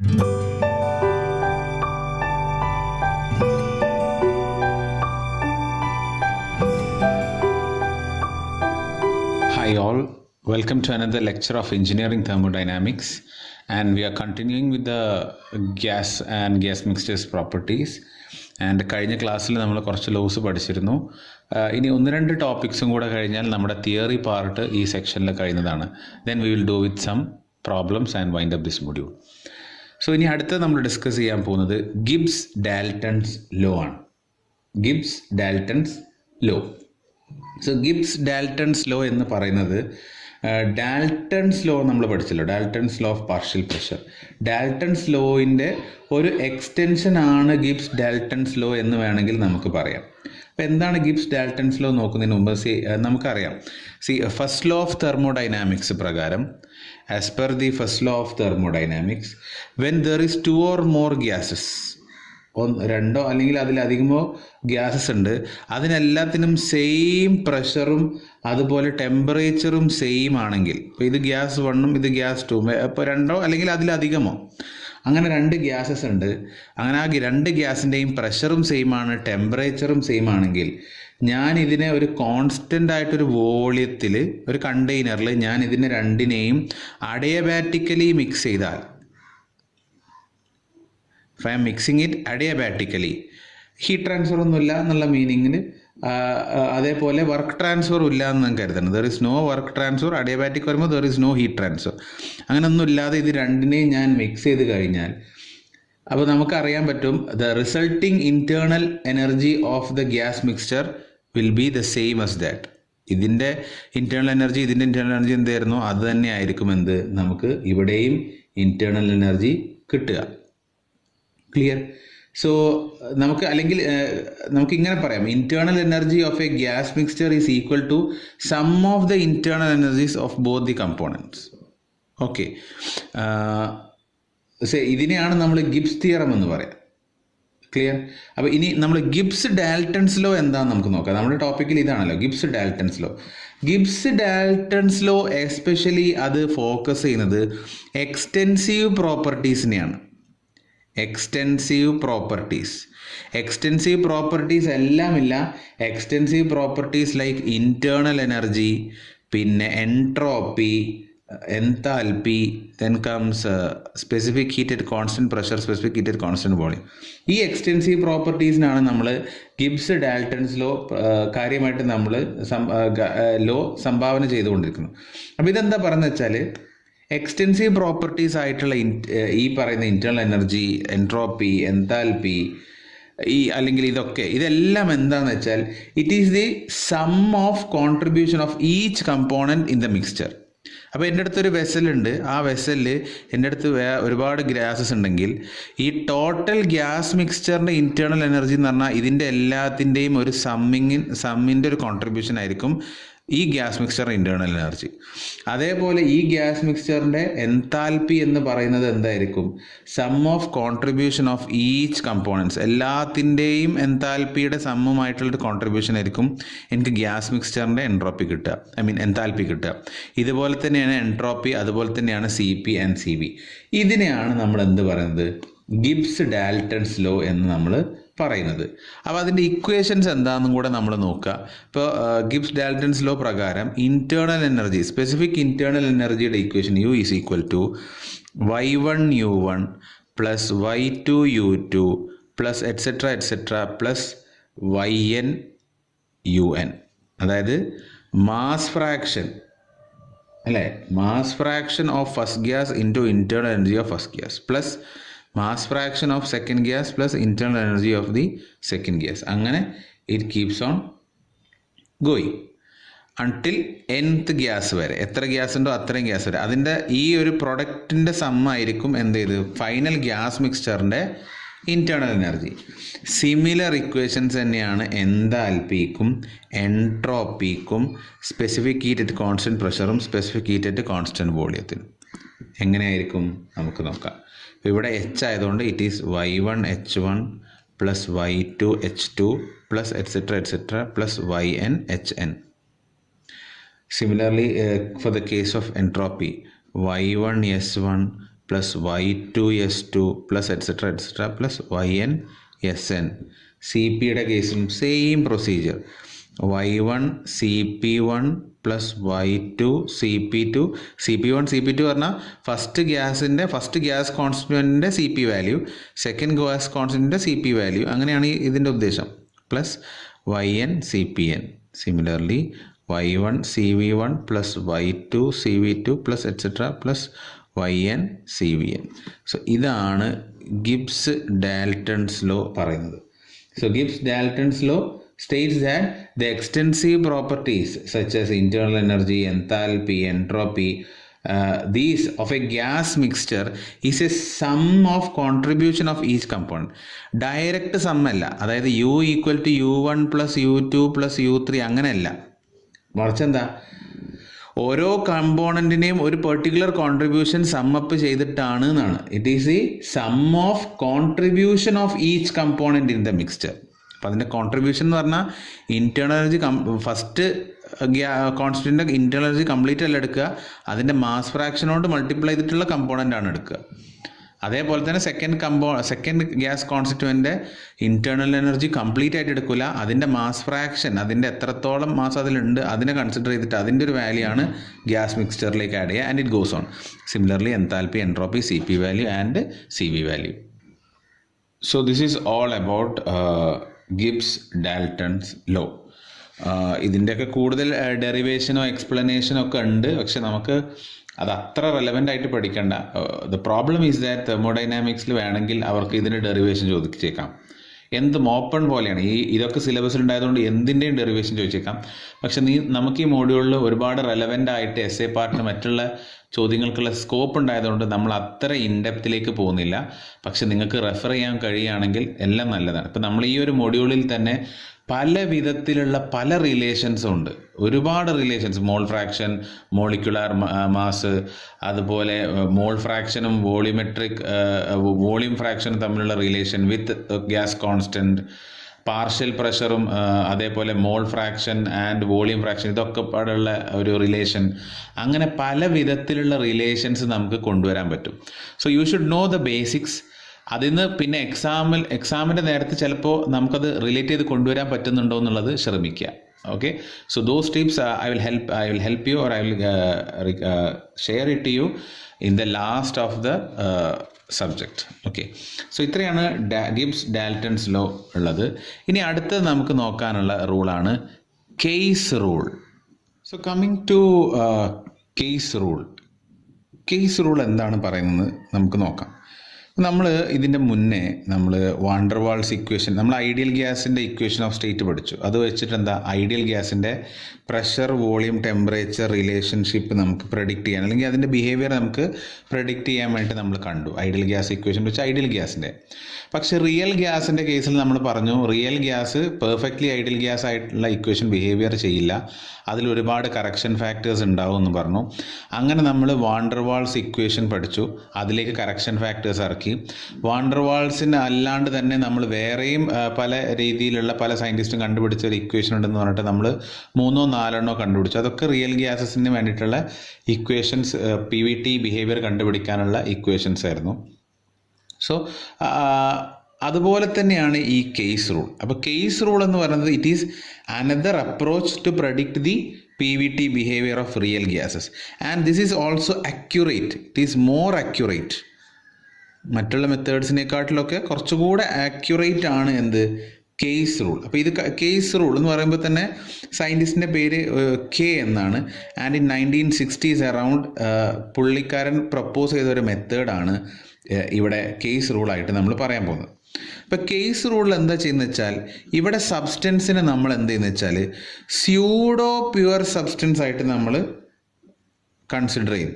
Hi all, welcome to another lecture of Engineering Thermodynamics, and we are continuing with the gas and gas mixtures properties. And കഴിഞ്ഞ ക്ലാസ്സിൽ നമ്മൾ കുറച്ച് loss പഠിച്ചിരുന്നു. ഇനി ഒന്ന് രണ്ട് ടോപ്പിക്സും കൂടെ കഴിഞ്ഞാൽ നമ്മുടെ തിയറി പാർട്ട് ഈ സെക്ഷനിൽ കഴിയുന്നതാണ്. Then we will do with some problems and wind up this module. So ഇനി അടുത്ത് നമ്മൾ ഡിസ്കസ് ചെയ്യാൻ പോകുന്നത് ഗിബ്സ് ഡാൽട്ടൺസ് ലോ ആണ്. Gibbs Dalton's law. So Gibbs Dalton's law എന്ന് പറയുന്നത് ഡാൽട്ടൺസ് ലോ നമ്മൾ പഠിച്ചല്ലോ, Dalton's law of partial pressure. Dalton's ലോയിൻ്റെ ഒരു എക്സ്റ്റൻഷൻ ആണ് ഗിബ്സ് ഡാൽട്ടൺസ് ലോ എന്ന് വേണമെങ്കിൽ നമുക്ക് പറയാം. അപ്പോൾ എന്താണ് ഗിബ്സ് ഡാൽട്ടൺസ് ലോ നോക്കുന്നതിന് മുമ്പ് നമുക്കറിയാം, ഫസ്റ്റ് ലോ ഓഫ് തെർമോഡൈനാമിക്സ് പ്രകാരം, as per the first law of thermodynamics, when there is two or more gases, രണ്ടോ അല്ലെങ്കിൽ അതിലധികമോ ഗ്യാസസ് ഉണ്ട്, അതിനെല്ലാത്തിനും സെയിം പ്രഷറും അതുപോലെ ടെമ്പറേച്ചറും സെയിം ആണെങ്കിൽ, ഇപ്പോൾ ഇത് ഗ്യാസ് 1ഉം ഇത് ഗ്യാസ് 2ഉം, ഇപ്പോൾ രണ്ടോ അല്ലെങ്കിൽ അതിലധികമോ അങ്ങനെ രണ്ട് ഗ്യാസസ് ഉണ്ട്, അങ്ങനെ ആ രണ്ട് ഗ്യാസിൻ്റെയും പ്രഷറും സെയിം ആണ്, ടെമ്പറേച്ചറും സെയിം ആണെങ്കിൽ, ഞാൻ ഇതിനെ ഒരു കോൺസ്റ്റൻ്റ് ആയിട്ടൊരു വോളിയത്തിൽ ഒരു കണ്ടെയ്നറിൽ ഞാൻ ഇതിനെ രണ്ടിനെയും അഡിയബാറ്റിക്കലി മിക്സ് ചെയ്താൽ, if I am mixing it adiabatically, heat transfer ഒന്നുമില്ല എന്നുള്ള മീനിങ്ങിൽ, അതേപോലെ വർക്ക് ട്രാൻസ്ഫർ ഇല്ല എന്ന് കരുതണം. There is no work transfer. Adiabatic വരുമ്പോൾ there is no heat transfer. അങ്ങനെ ഒന്നും ഇല്ലാതെ ഇത് രണ്ടിനെയും ഞാൻ മിക്സ് ചെയ്ത് കഴിഞ്ഞാൽ, അപ്പോൾ നമുക്കറിയാൻ പറ്റും the resulting internal energy of the gas mixture will be the same as that. ഇതിൻ്റെ ഇൻറ്റേർണൽ എനർജി ഇതിൻ്റെ ഇൻറ്റേർണൽ എനർജി എന്തായിരുന്നു, അത് തന്നെ ആയിരിക്കും എന്ത് നമുക്ക് ഇവിടെയും ഇൻറ്റേർണൽ എനർജി കിട്ടുക. ക്ലിയർ? സോ നമുക്ക് അല്ലെങ്കിൽ നമുക്ക് ഇങ്ങനെ പറയാം, internal energy of a gas mixture is equal to sum of the internal energies of both the components. Okay, ഇതിനെയാണ് നമ്മൾ ഗിബ്സ് തിയറം എന്ന് പറയാം. ക്ലിയർ? അപ്പോൾ ഇനി നമ്മൾ ഗിബ്സ് ഡാൽട്ടൺസ് ലോ എന്താണെന്ന് നമുക്ക് നോക്കാം. നമ്മുടെ ടോപ്പിക്കിൽ ഇതാണല്ലോ Gibbs Dalton's law. Gibbs Dalton's law especially അത് ഫോക്കസ് ചെയ്യുന്നത് എക്സ്റ്റെൻസീവ് പ്രോപ്പർട്ടീസിനെയാണ്. എക്സ്റ്റെൻസീവ് പ്രോപ്പർട്ടീസ് എല്ലാമില്ല. Extensive properties like internal energy, പിന്നെ entropy, enthalpy, then comes specific heat at constant pressure, specific heat at constant volume. ഈ എക്സ്റ്റെൻസീവ് പ്രോപ്പർട്ടീസിനാണ് നമ്മൾ Gibbs Dalton's law കാര്യമായിട്ട് നമ്മൾ ലോ സംഭാവന ചെയ്തുകൊണ്ടിരിക്കുന്നത്. അപ്പോൾ ഇതെന്താ പറയുന്നത് വെച്ചാൽ, എക്സ്റ്റെൻസീവ് പ്രോപ്പർട്ടീസ് ആയിട്ടുള്ള ഈ പറയുന്ന ഇൻറ്റേർണൽ എനർജി, എൻട്രോപ്പി, എൻതാൽപ്പി, അല്ലെങ്കിൽ ഇതെല്ലാം എന്താണെന്ന് വെച്ചാൽ it is the sum of contribution of each component in the mixture. അപ്പോൾ എൻ്റെ അടുത്തൊരു വെസലുണ്ട്, ആ വെസലിൽ എൻ്റെ അടുത്ത് ഒരുപാട് ഗ്യാസസ് ഉണ്ടെങ്കിൽ, ഈ ടോട്ടൽ ഗ്യാസ് മിക്സ്ചറിൻ്റെ ഇൻറ്റേർണൽ എനർജി എന്ന് പറഞ്ഞാൽ ഇതിൻ്റെ എല്ലാത്തിൻ്റെയും ഒരു സമ്മിൻ്റെ ഒരു കോൺട്രിബ്യൂഷൻ ആയിരിക്കും ഈ ഗ്യാസ് മിക്സ്ചറിൻ്റെ ഇൻറ്റേർണൽ എനർജി. അതേപോലെ ഈ ഗ്യാസ് മിക്സ്ചറിൻ്റെ എൻതാൽപ്പി എന്ന് പറയുന്നത് എന്തായിരിക്കും, sum of contribution of each components, എല്ലാത്തിൻ്റെയും എൻതാൽപ്പിയുടെ സമ്മുമായിട്ടുള്ളൊരു കോൺട്രിബ്യൂഷൻ ആയിരിക്കും എനിക്ക് ഗ്യാസ് മിക്സ്ചറിൻ്റെ എൻതാൽപ്പി കിട്ടുക. ഇതുപോലെ തന്നെയാണ് എൻട്രോപ്പി, അതുപോലെ തന്നെയാണ് CP ആൻഡ് CV. ഇതിനെയാണ് നമ്മൾ എന്ത് പറയുന്നത്, ഗിബ്സ് ഡാൽട്ടൺസ് ലോ എന്ന് നമ്മൾ പറയുന്നത്. അപ്പോൾ അതിൻ്റെ ഇക്വേഷൻസ് എന്താണെന്നും കൂടെ നമ്മൾ നോക്കുക. ഇപ്പോൾ ഗിബ്സ് ഡാൽട്ടൺസ് ലോ പ്രകാരം ഇൻറ്റേർണൽ എനർജി, സ്പെസിഫിക് ഇൻറ്റേർണൽ എനർജിയുടെ equation U is equal to Y1U1 plus Y2U2 plus et cetera plus YnUn. അതായത് mass fraction of first gas into internal energy of first gas plus mass fraction of second gas plus internal energy of the second gas. അങ്ങനെ it keeps on going until nth gas വരെ. എത്ര gas ഉണ്ടോ അത്രയും gas വരെ. അതിൻ്റെ ഈ ഒരു പ്രൊഡക്റ്റിൻ്റെ സമ്മായിരിക്കും എന്ത് ചെയ്ത് ഫൈനൽ ഗ്യാസ് മിക്സ്ചറിൻ്റെ ഇൻറ്റേർണൽ എനർജി. സിമിലർ ഇക്വേഷൻസ് തന്നെയാണ് എൻതാൽപ്പിക്കും എൻട്രോപ്പിക്കും സ്പെസിഫിക് ഹീറ്റ് അറ്റ് കോൺസ്റ്റൻറ്റ് പ്രഷറും സ്പെസിഫിക് ഹീറ്റ് അറ്റ് കോൺസ്റ്റൻറ്റ് വോളിയത്തിനും. എങ്ങനെയായിരിക്കും നമുക്ക് നോക്കാം. ഇവിടെ H ആയതുകൊണ്ട് it is Y1H1 plus Y2H2 plus et cetera plus YnHn. Similarly, for the case of entropy, Y1S1 plus y2s2 plus etc plus yn cpയുടെ കേസിലും same procedure y1 cp1 plus y2 cp2 പറഞ്ഞാൽ first gas കോൺസ്റ്റൻറ്റിൻ്റെ C P value, second gas കോൺസ്റ്റൻറ്റിൻ്റെ C P value, അങ്ങനെയാണ് ഇതിൻ്റെ ഉദ്ദേശം. Plus yn cpn. Similarly y1 cv1 plus y2 cv2 plus etcetera plus yn cvn. So ഇതാണ് Gibbs Dalton's law പറയുന്നത്. So Gibbs-Dalton's law states that the extensive properties such as internal energy, enthalpy, entropy, these of a gas mixture is a sum of contribution of each component. Direct sum അല്ല, അതായത് u equal to u1 plus u2 plus u3 അങ്ങനെയല്ല, മറിച്ച് എന്താ, ഓരോ കമ്പോണൻറ്റിനെയും ഒരു particular contribution സമ്മപ്പ് ചെയ്തിട്ടാണ് എന്നാണ്. It is the sum of contribution of each component in the mixture. അപ്പം അതിൻ്റെ കോൺട്രിബ്യൂഷൻ എന്ന് പറഞ്ഞാൽ ഇൻറ്റേർണൽ എനർജി ഫസ്റ്റ് കോൺസ്റ്റൻറ്റിൻ്റെ ഇൻറ്റേർണൽ എനർജി കംപ്ലീറ്റ് അല്ല എടുക്കുക, അതിൻ്റെ മാസ് ഫ്രാക്ഷനോട് മൾട്ടിപ്ലൈ ചെയ്തിട്ടുള്ള കമ്പോണൻ്റ് ആണ് എടുക്കുക. അതേപോലെ തന്നെ സെക്കൻഡ് ഗ്യാസ് കോൺസ്റ്റിറ്റ്യൂവൻ്റ് ഇൻറ്റേർണൽ എനർജി കംപ്ലീറ്റ് ആയിട്ട് എടുക്കില്ല, അതിൻ്റെ മാസ് ഫ്രാക്ഷൻ, അതിൻ്റെ എത്രത്തോളം മാസ് അതിലുണ്ട് അതിനെ കൺസിഡർ ചെയ്തിട്ട് അതിൻ്റെ ഒരു വാല്യൂ ആണ് ഗ്യാസ് മിക്സ്ചറിലേക്ക് ആഡ് ചെയ്യുക. And it goes on. Similarly enthalpy, entropy, C P value and C V value. So this is all about Gibbs Dalton's law. ഇതിൻ്റെയൊക്കെ കൂടുതൽ ഡെറിവേഷനോ എക്സ്പ്ലനേഷനോ ഒക്കെ ഉണ്ട്, പക്ഷെ നമുക്ക് അത് അത്ര റെലവൻ്റ് ആയിട്ട് പഠിക്കേണ്ട. ദ പ്രോബ്ലം ഈസ് ദാറ്റ് തെർമോഡൈനാമിക്സിൽ വേണമെങ്കിൽ അവർക്ക് ഇതിൻ്റെ ഡെറിവേഷൻ ചോദിച്ചേക്കാം. എന്തും ഓപ്പൺ പോലെയാണ്, ഇതൊക്കെ സിലബസിൽ ഉണ്ടായതുകൊണ്ട് എന്തിൻ്റെയും ഡെറിവേഷൻ ചോദിച്ചേക്കാം. പക്ഷെ നമുക്ക് ഈ മോഡ്യൂളിൽ ഒരുപാട് റെലവൻ്റ് ആയിട്ട് എസ് എ പാർട്ടിന് മറ്റുള്ള ചോദ്യങ്ങൾക്കുള്ള സ്കോപ്പ് ഉണ്ടായതുകൊണ്ട് നമ്മൾ അത്ര ഇൻഡെപ്തിലേക്ക് പോകുന്നില്ല. പക്ഷെ നിങ്ങൾക്ക് റെഫർ ചെയ്യാൻ കഴിയുകയാണെങ്കിൽ എല്ലാം നല്ലതാണ്. ഇപ്പം നമ്മൾ ഈ ഒരു മോഡ്യൂളിൽ തന്നെ പല വിധത്തിലുള്ള പല റിലേഷൻസും ഉണ്ട്, ഒരുപാട് relations. Mole fraction, molecular mass, അതുപോലെ മോൾ ഫ്രാക്ഷനും വോളിയം ഫ്രാക്ഷനും തമ്മിലുള്ള relation with gas constant, partial പ്രഷറും അതേപോലെ mole fraction and volume fraction, ഇതൊക്കെ പാടുള്ള ഒരു റിലേഷൻ. അങ്ങനെ പല വിധത്തിലുള്ള റിലേഷൻസ് നമുക്ക് കൊണ്ടുവരാൻ പറ്റും. So you should know the basics. അതിന്ന് പിന്നെ എക്സാമിൻ്റെ നേരത്തെ ചിലപ്പോൾ നമുക്കത് റിലേറ്റ് ചെയ്ത് കൊണ്ടുവരാൻ പറ്റുന്നുണ്ടോ എന്നുള്ളത് ശ്രമിക്കുക. Okay, so those tips I will help you, or I will share it to you in the last of the subject. Okay, so ഇത്രയാണ് ഗിബ്സ് ഡാൽട്ടൺസ് ലോ ഉള്ളത്. ഇനി അടുത്തത് നമുക്ക് നോക്കാനുള്ള റൂളാണ് Kay's rule. So coming to Kay's rule എന്താണ് പറയുന്നത് നമുക്ക് നോക്കാം. നമ്മൾ ഇതിൻ്റെ മുന്നേ നമ്മൾ വാണ്ടർവാൾസ് ഇക്വേഷൻ, നമ്മൾ ഐഡിയൽ ഗ്യാസിൻ്റെ ഇക്വേഷൻ ഓഫ് സ്റ്റേറ്റ് പഠിച്ചു. അത് വെച്ചിട്ട് എന്താ, ഐഡിയൽ ഗ്യാസിൻ്റെ പ്രഷർ, വോളിയം, ടെമ്പറേച്ചർ റിലേഷൻഷിപ്പ് നമുക്ക് പ്രഡിക്റ്റ് ചെയ്യാൻ, അല്ലെങ്കിൽ അതിൻ്റെ ബിഹേവിയർ നമുക്ക് പ്രഡിക്റ്റ് ചെയ്യാൻ വേണ്ടി നമ്മൾ കണ്ടു. ഐഡിയൽ ഗ്യാസ് ഇക്വേഷൻ വെച്ച് ഐഡിയൽ ഗ്യാസിൻ്റെ. പക്ഷേ റിയൽ ഗ്യാസിൻ്റെ കേസിൽ നമ്മൾ പറഞ്ഞു, real gas perfectly ideal gas ആയിട്ടുള്ള ഇക്വേഷൻ ബിഹേവിയർ ചെയ്യില്ല, അതിൽ ഒരുപാട് കറക്ഷൻ ഫാക്ടേഴ്സ് ഉണ്ടാവും എന്ന് പറഞ്ഞു. അങ്ങനെ നമ്മൾ വാണ്ടർവാൾസ് ഇക്വേഷൻ പഠിച്ചു, അതിലേക്ക് കറക്ഷൻ ഫാക്ടേഴ്സ് ഇറക്കി. വാണ്ടർവാൾസിന് അല്ലാണ്ട് തന്നെ നമ്മൾ വേറെയും പല രീതിയിലുള്ള പല സയൻറ്റിസ്റ്റും കണ്ടുപിടിച്ച ഒരു ഇക്വേഷൻ ഉണ്ടെന്ന് പറഞ്ഞിട്ട് നമ്മൾ 3 or 4 കണ്ടുപിടിച്ചു. അതൊക്കെ റിയൽ ഗ്യാസസിന് വേണ്ടിയിട്ടുള്ള ഇക്വേഷൻസ്, PVT ബിഹേവിയർ കണ്ടുപിടിക്കാനുള്ള ഇക്വേഷൻസ് ആയിരുന്നു. സോ അതുപോലെ തന്നെയാണ് ഈ കേസ് റൂൾ. അപ്പോൾ കേസ് റൂൾ എന്ന് പറയുന്നത് it is another approach to predict the PVT behaviour of real gases, and this is also accurate. It is more accurate. മറ്റുള്ള മെത്തേഡ്സിനെക്കാട്ടിലൊക്കെ കുറച്ചുകൂടെ ആക്യുറേറ്റ് ആണ് എന്ത്, കേസ് റൂൾ. അപ്പോൾ ഇത് കേസ് റൂൾ എന്ന് പറയുമ്പോൾ തന്നെ സയൻറ്റിസ്റ്റിൻ്റെ പേര് കെ എന്നാണ്. ആൻഡ് ഇൻ 1960s അറൗണ്ട് പുള്ളിക്കാരൻ പ്രപ്പോസ് ചെയ്ത ഒരു മെത്തേഡാണ് ഇവിടെ കേസ് റൂളായിട്ട് നമ്മൾ പറയാൻ പോകുന്നത്. ഇപ്പോൾ കേസ് റൂളിൽ എന്താ ചെയ്യുന്നത് വെച്ചാൽ, ഇവിടെ സബ്സ്റ്റൻസിനെ നമ്മൾ എന്ത് ചെയ്യുന്നത് വെച്ചാൽ സ്യൂഡോ പ്യുവർ സബ്സ്റ്റൻസ് ആയിട്ട് നമ്മൾ കൺസിഡർ ചെയ്യും.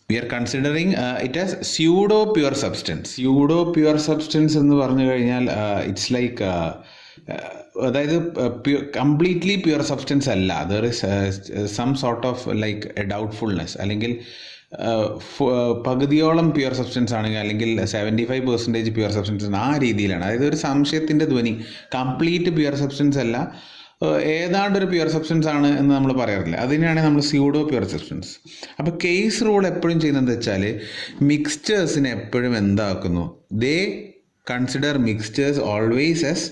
We are considering it as pseudo pure substance. Pseudo pure substance എന്ന് പറഞ്ഞു കഴിഞ്ഞാൽ ഇറ്റ്സ് ലൈക്ക്, അതായത് കംപ്ലീറ്റ്ലി പ്യുവർ സബ്സ്റ്റൻസ് അല്ല, there is some sort of like a ഡൗട്ട്ഫുൾനെസ്, അല്ലെങ്കിൽ പകുതിയോളം പ്യുവർ സബ്സ്റ്റൻസ് ആണെങ്കിൽ, അല്ലെങ്കിൽ 75% പ്യുവർ സബ്സ്റ്റൻസ്, ആ രീതിയിലാണ്. അതായത് ഒരു സംശയത്തിൻ്റെ ധ്വനി. കംപ്ലീറ്റ് പ്യുവർ സബ്സ്റ്റൻസ് അല്ല, ഏതാണ്ടൊരു പ്യുവർ സബ്സ്റ്റൻസ് ആണ് എന്ന് നമ്മൾ പറയാറില്ല, അതിനെയാണ് നമ്മൾ സ്യൂഡോ പ്യുവർ സബ്സ്റ്റൻസ്. അപ്പോൾ കേസ് റൂൾ എപ്പോഴും ചെയ്യുന്നത് വെച്ചാൽ മിക്സ്ചേഴ്സിനെ എപ്പോഴും എന്താക്കുന്നു, they consider mixtures always as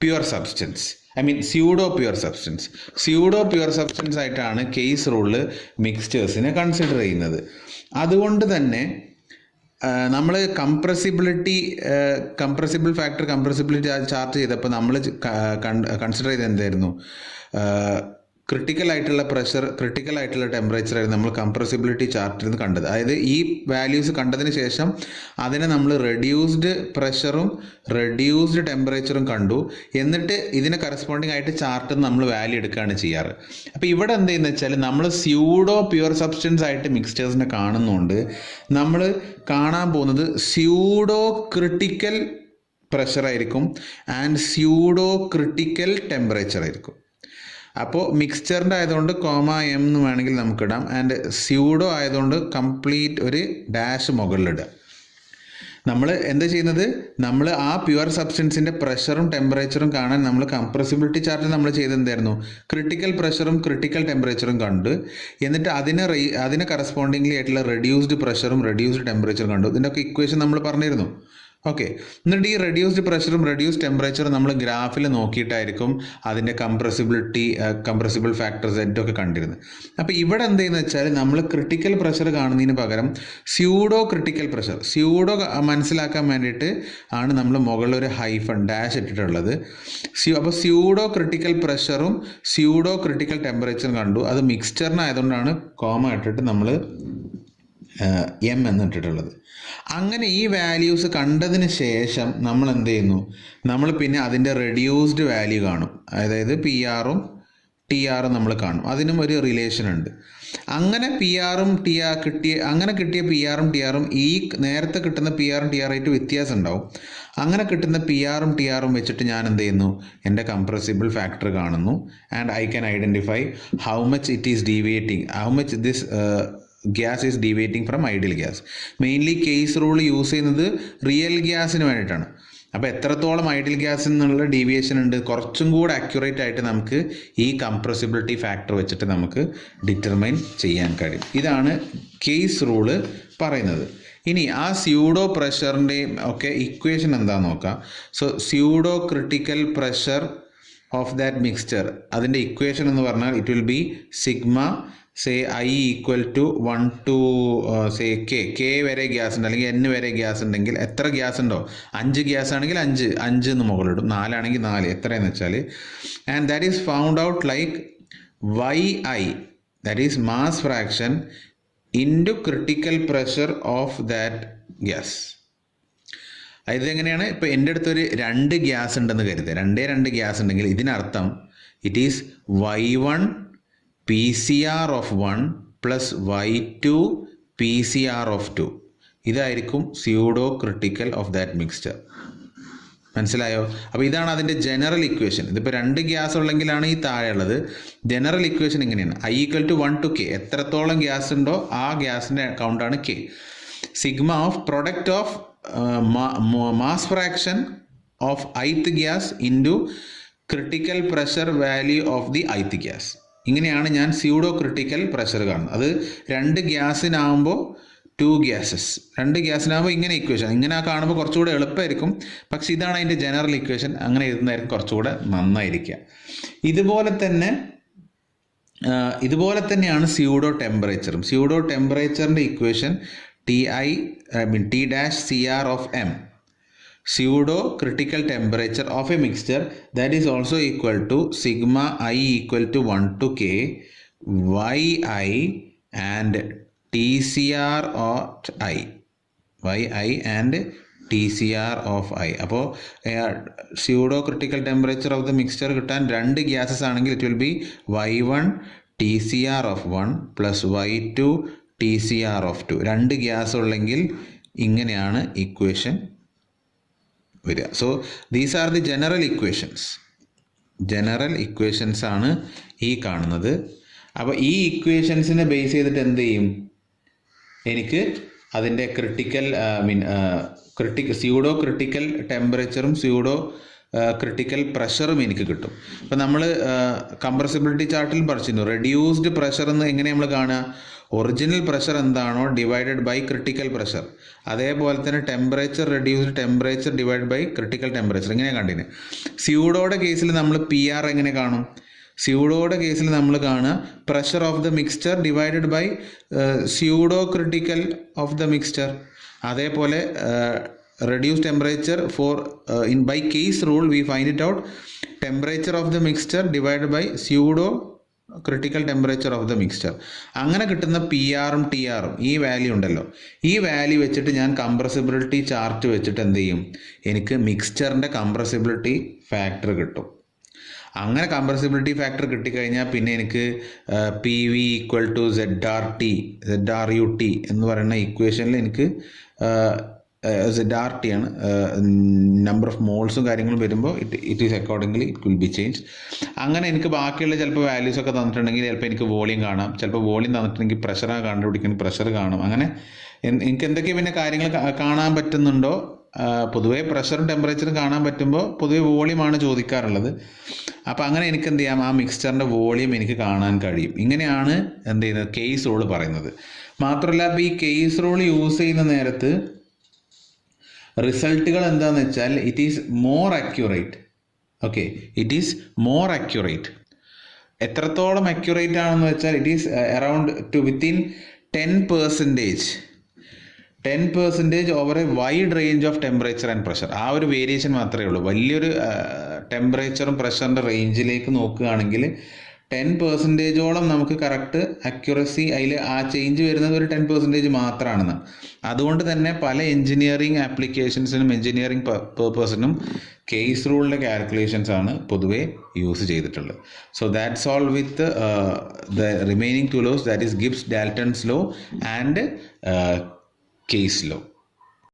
pure substance, I mean pseudo pure substance. Pseudo pure substance ആയിട്ടാണ് കേസ് റൂളിൽ മിക്സ്ചേഴ്സിനെ കൺസിഡർ ചെയ്യുന്നത്. അതുകൊണ്ട് തന്നെ നമ്മൾ കംപ്രസിബിൾ ഫാക്ടർ ചാർട്ട് ചെയ്തപ്പോൾ നമ്മൾ കൺസിഡർ ചെയ്ത് എന്തായിരുന്നു, ക്രിട്ടിക്കൽ ആയിട്ടുള്ള പ്രഷർ, ക്രിട്ടിക്കൽ ആയിട്ടുള്ള ടെമ്പറേച്ചർ ആയിരുന്നു നമ്മൾ കംപ്രസിബിലിറ്റി ചാർട്ടിൽ നിന്ന് കണ്ടത്. അതായത് ഈ വാല്യൂസ് കണ്ടതിന് ശേഷം അതിനെ നമ്മൾ റെഡ്യൂസ്ഡ് പ്രഷറും റെഡ്യൂസ്ഡ് ടെമ്പറേച്ചറും കണ്ടു, എന്നിട്ട് ഇതിന് കറസ്പോണ്ടിങ് ആയിട്ട് ചാർട്ടിൽ നമ്മൾ വാല്യൂ എടുക്കുകയാണ് ചെയ്യാറ്. അപ്പോൾ ഇവിടെ എന്ത് ചെയ്യുന്നത് വെച്ചാൽ നമ്മൾ സ്യൂഡോ പ്യുവർ സബ്സ്റ്റൻസ് ആയിട്ട് മിക്സ്ചേഴ്സിനെ കാണുന്നുണ്ട്, നമ്മൾ കാണാൻ പോകുന്നത് സ്യൂഡോ ക്രിട്ടിക്കൽ പ്രഷർ ആയിരിക്കും ആൻഡ് സ്യൂഡോ ക്രിട്ടിക്കൽ ടെമ്പറേച്ചർ ആയിരിക്കും. അപ്പോൾ മിക്സ്ചറിൻ്റെ ആയതുകൊണ്ട് (m) എന്ന് വേണമെങ്കിൽ നമുക്കിടാം, ആൻഡ് സ്യൂഡോ ആയതുകൊണ്ട് കംപ്ലീറ്റ് ഒരു ഡാഷ് മുകളിലിടുക. നമ്മൾ എന്താ ചെയ്യുന്നത്, നമ്മൾ ആ പ്യുവർ സബ്സ്റ്റൻസിൻ്റെ പ്രഷറും ടെമ്പറേച്ചറും കാണാൻ നമ്മൾ കംപ്രസിബിലിറ്റി ചാർട്ടിൽ നമ്മൾ ചെയ്തെന്തായിരുന്നു, ക്രിട്ടിക്കൽ പ്രഷറും ക്രിട്ടിക്കൽ ടെമ്പറേച്ചറും കണ്ട്, എന്നിട്ട് അതിന് കറസ്പോണ്ടിങ്ലി ആയിട്ടുള്ള റെഡ്യൂസ്ഡ് പ്രഷറും റെഡ്യൂസ്ഡ് ടെമ്പറേച്ചറും കണ്ടു. ഇതിൻ്റെയൊക്കെ ഇക്വേഷൻ നമ്മൾ പറഞ്ഞിരുന്നു. ഓക്കെ, എന്നിട്ട് ഈ റെഡ്യൂസ്ഡ് പ്രഷറും റെഡ്യൂസ്ഡ് ടെമ്പറേച്ചറും നമ്മൾ ഗ്രാഫിൽ നോക്കിയിട്ടായിരിക്കും അതിൻ്റെ കംപ്രസിബിൾ ഫാക്ടർ Z ഒക്കെ കണ്ടിരുന്നത്. അപ്പോൾ ഇവിടെ എന്ത് ചെയ്യുന്നത് വെച്ചാൽ നമ്മൾ ക്രിട്ടിക്കൽ പ്രഷർ കാണുന്നതിന് പകരം സ്യൂഡോ ക്രിട്ടിക്കൽ പ്രഷർ, സ്യൂഡോ മനസ്സിലാക്കാൻ വേണ്ടിയിട്ട് ആണ് നമ്മൾ മുകളിൽ ഒരു ഹൈഫൺ ഡാഷ് ഇട്ടിട്ടുള്ളത്. അപ്പോൾ സ്യൂഡോ ക്രിട്ടിക്കൽ പ്രഷറും സ്യൂഡോ ക്രിട്ടിക്കൽ ടെമ്പറേച്ചറും കണ്ടു, അത് മിക്സ്ചറിനായതുകൊണ്ടാണ് കോമ ഇട്ടിട്ട് നമ്മൾ M എന്നിട്ടിട്ടുള്ളത്. അങ്ങനെ ഈ വാല്യൂസ് കണ്ടതിന് ശേഷം നമ്മൾ എന്ത് ചെയ്യുന്നു, നമ്മൾ പിന്നെ അതിൻ്റെ റെഡ്യൂസ്ഡ് വാല്യൂ കാണും, അതായത് PR-ഉം TR-ഉം നമ്മൾ കാണും, അതിനും ഒരു റിലേഷൻ ഉണ്ട്. അങ്ങനെ കിട്ടിയ PR-ഉം TR-ഉം ഈ നേരത്തെ കിട്ടുന്ന PR-ഉം TR ആയിട്ട് വ്യത്യാസം ഉണ്ടാവും. അങ്ങനെ കിട്ടുന്ന PR-ഉം TR-ഉം വെച്ചിട്ട് ഞാൻ എന്ത് ചെയ്യുന്നു, എൻ്റെ കംപ്രസിബിൾ ഫാക്ടർ കാണുന്നു, and I can identify how much it is deviating, how much this gas is deviating from ideal gas. Mainly Kay's rule use ചെയ്യുന്നത് റിയൽ ഗ്യാസിന് വേണ്ടിയിട്ടാണ്. അപ്പോൾ എത്രത്തോളം ഐഡിയൽ ഗ്യാസിൽ നിന്നുള്ള ഡീവിയേഷൻ ഉണ്ട്, കുറച്ചും കൂടെ അക്യുറേറ്റ് ആയിട്ട് നമുക്ക് ഈ കംപ്രസിബിലിറ്റി ഫാക്ടർ വെച്ചിട്ട് നമുക്ക് ഡിറ്റർമൈൻ ചെയ്യാൻ കഴിയും. ഇതാണ് കേസ് റൂള് പറയുന്നത്. ഇനി ആ സ്യൂഡോ പ്രഷറിൻ്റെയും ഒക്കെ ഇക്വേഷൻ എന്താണെന്ന് നോക്കാം. So pseudo critical pressure of that mixture, അതിൻ്റെ ഇക്വേഷൻ എന്ന് പറഞ്ഞാൽ it will be sigma say I equal to 1 to say K വരെ ഗ്യാസ് ഉണ്ട്, അല്ലെങ്കിൽ N വരെ ഗ്യാസ് ഉണ്ടെങ്കിൽ എത്ര ഗ്യാസ് ഉണ്ടോ, 5 ഗ്യാസ് ആണെങ്കിൽ 5 എന്ന് മുകളിലിടും, 4 ആണെങ്കിൽ 4, എത്രയെന്ന് വെച്ചാൽ, and that is found out like YI, that is mass fraction into critical pressure of that gas. ഇതെങ്ങനെയാണ്, ഇപ്പോൾ എൻ്റെ അടുത്തൊരു 2 ഗ്യാസ് ഉണ്ടെന്ന് കരുതുക, 2 ഗ്യാസ് ഉണ്ടെങ്കിൽ ഇതിനർത്ഥം it is Y1 PCR of 1 plus Y2 PCR of 2. ഇതായിരിക്കും pseudo critical of that mixture. മനസ്സിലായോ? അപ്പോൾ ഇതാണ് അതിൻ്റെ ജനറൽ ഇക്വേഷൻ. ഇതിപ്പോൾ 2 ഗ്യാസ് ഉള്ളെങ്കിലാണ് ഈ താഴെയുള്ളത്. ജനറൽ ഇക്വേഷൻ ഇങ്ങനെയാണ്, I equal to 1 to K, എത്രത്തോളം ഗ്യാസ് ഉണ്ടോ ആ ഗ്യാസിൻ്റെ കൗണ്ടാണ് K. Sigma of product of mass fraction of ith gas into critical pressure value of the ith gas. ഇങ്ങനെയാണ് ഞാൻ സ്യൂഡോ ക്രിട്ടിക്കൽ പ്രഷർ കാണുന്നത്. അത് 2 ഗ്യാസിനാകുമ്പോൾ 2 ഗ്യാസസ്, 2 ഗ്യാസിനാകുമ്പോൾ ഇങ്ങനെ ഇക്വേഷൻ, ഇങ്ങനെ കാണുമ്പോൾ കുറച്ചുകൂടെ എളുപ്പമായിരിക്കും. പക്ഷേ ഇതാണ് അതിൻ്റെ ജനറൽ ഇക്വേഷൻ, അങ്ങനെ എഴുതുന്നതായിരിക്കും കുറച്ചുകൂടെ നന്നായിരിക്കുക. ഇതുപോലെ തന്നെയാണ് സ്യൂഡോ ടെമ്പറേച്ചറും. സ്യൂഡോ ടെമ്പറേച്ചറിൻ്റെ equation T'(CR of M), pseudo critical temperature of a mixture, that is also equal to sigma I equal to 1 to K YI and TCR of I, YI and TCR of I. അപ്പോൾ pseudo critical temperature of the mixture കിട്ടാൻ 2 gases ആണെങ്കിൽ it will be Y1 TCR of 1 plus Y2 TCR of 2. 2 gas ഉള്ളെങ്കിൽ ഇങ്ങനെയാണ് equation വരിക. So these are the general equations. General equations ആണ് ഈ കാണുന്നത്. അപ്പോൾ ഈ ഇക്വേഷൻസിനെ ബേസ് ചെയ്തിട്ട് എന്ത് ചെയ്യും, എനിക്ക് അതിൻ്റെ സ്യൂഡോ ക്രിട്ടിക്കൽ ടെമ്പറേച്ചറും സ്യൂഡോ ക്രിട്ടിക്കൽ പ്രഷറും എനിക്ക് കിട്ടും. അപ്പോൾ നമ്മൾ കംപ്രസിബിലിറ്റി ചാർട്ടിൽ പഠിച്ചിരുന്നു റെഡ്യൂസ്ഡ് പ്രഷർ എന്ന് എങ്ങനെ നമ്മൾ കാണുക, ഒറിജിനൽ പ്രഷർ എന്താണോ ഡിവൈഡഡ് ബൈ ക്രിട്ടിക്കൽ പ്രഷർ, അതേപോലെ തന്നെ temperature reduced temperature divide by critical temperature ഇങ്ങനെ കണ്ടിന്. സ്യൂഡോയുടെ കേസിൽ നമ്മൾ PR എങ്ങനെ കാണും, സ്യൂഡോയുടെ കേസിൽ നമ്മൾ കാണുക pressure of the mixture divided by pseudo critical of the mixture. അതേപോലെ reduced temperature for in by case rule we find it out temperature of the mixture divided by pseudo critical temperature of the mixture. അങ്ങനെ കിട്ടുന്ന PRും TRും ഈ value ഉണ്ടല്ലോ, ഈ value വെച്ചിട്ട് ഞാൻ compressibility chart വെച്ചിട്ട് എന്ത് ചെയ്യും, എനിക്ക് മിക്സ്ചറിൻ്റെ കംപ്രസിബിലിറ്റി ഫാക്ടർ കിട്ടും. അങ്ങനെ കംപ്രസിബിലിറ്റി ഫാക്ടർ കിട്ടിക്കഴിഞ്ഞാൽ പിന്നെ എനിക്ക് PV = ZRT എന്ന് പറയുന്ന ഇക്വേഷനിൽ എനിക്ക് ZRT ആണ് നമ്പർ ഓഫ് മോൾസും കാര്യങ്ങളും വരുമ്പോൾ it is accordingly it will be change. അങ്ങനെ എനിക്ക് ബാക്കിയുള്ള ചിലപ്പോൾ വാല്യൂസൊക്കെ തന്നിട്ടുണ്ടെങ്കിൽ ചിലപ്പോൾ എനിക്ക് വോളിയം കാണാം, ചിലപ്പോൾ വോളിയം തന്നിട്ടുണ്ടെങ്കിൽ പ്രഷറാണ് കണ്ടുപിടിക്കുന്നത്, പ്രഷർ കാണും. അങ്ങനെ എനിക്ക് എന്തൊക്കെ പിന്നെ കാര്യങ്ങൾ കാണാൻ പറ്റുന്നുണ്ടോ, പൊതുവേ പ്രഷറും ടെമ്പറേച്ചറും കാണാൻ പറ്റുമ്പോൾ പൊതുവേ വോളിയമാണ് ചോദിക്കാറുള്ളത്. അപ്പോൾ അങ്ങനെ എനിക്ക് എന്ത് ചെയ്യാം, ആ മിക്സ്ചറിൻ്റെ വോളിയം എനിക്ക് കാണാൻ കഴിയും. ഇങ്ങനെയാണ് എന്ത് ചെയ്യുന്നത് കേസ് റൂൾ പറയുന്നത്. മാത്രമല്ല ഇപ്പോൾ ഈ കേസ് റൂൾ യൂസ് ചെയ്യുന്ന നേരത്ത് റിസൾട്ടുകൾ എന്താണെന്ന് വെച്ചാൽ it is more accurate. Okay, it is more accurate. എത്രത്തോളം അക്യുറേറ്റ് ആണെന്ന് വെച്ചാൽ it is around within 10% over A wide range of temperature and pressure. ആ ഒരു വേരിയേഷൻ മാത്രമേ ഉള്ളൂ. വലിയൊരു ടെമ്പറേച്ചറും പ്രഷറിൻ്റെ റേഞ്ചിലേക്ക് നോക്കുകയാണെങ്കിൽ 10%ഓളം നമുക്ക് കറക്റ്റ് അക്യുറസി അതിൽ ആ ചേഞ്ച് വരുന്നത് ഒരു 10% മാത്രമാണെന്ന്. അതുകൊണ്ട് തന്നെ പല എൻജിനീയറിംഗ് ആപ്ലിക്കേഷൻസിനും എൻജിനീയറിംഗ് പേർപ്പസിനും കേസ് റൂളിൻ്റെ കാൽക്കുലേഷൻസ് ആണ് പൊതുവെ യൂസ് ചെയ്തിട്ടുള്ളത്. So that's all with the remaining 2 laws, that is Gibbs Dalton's law and Kay's law.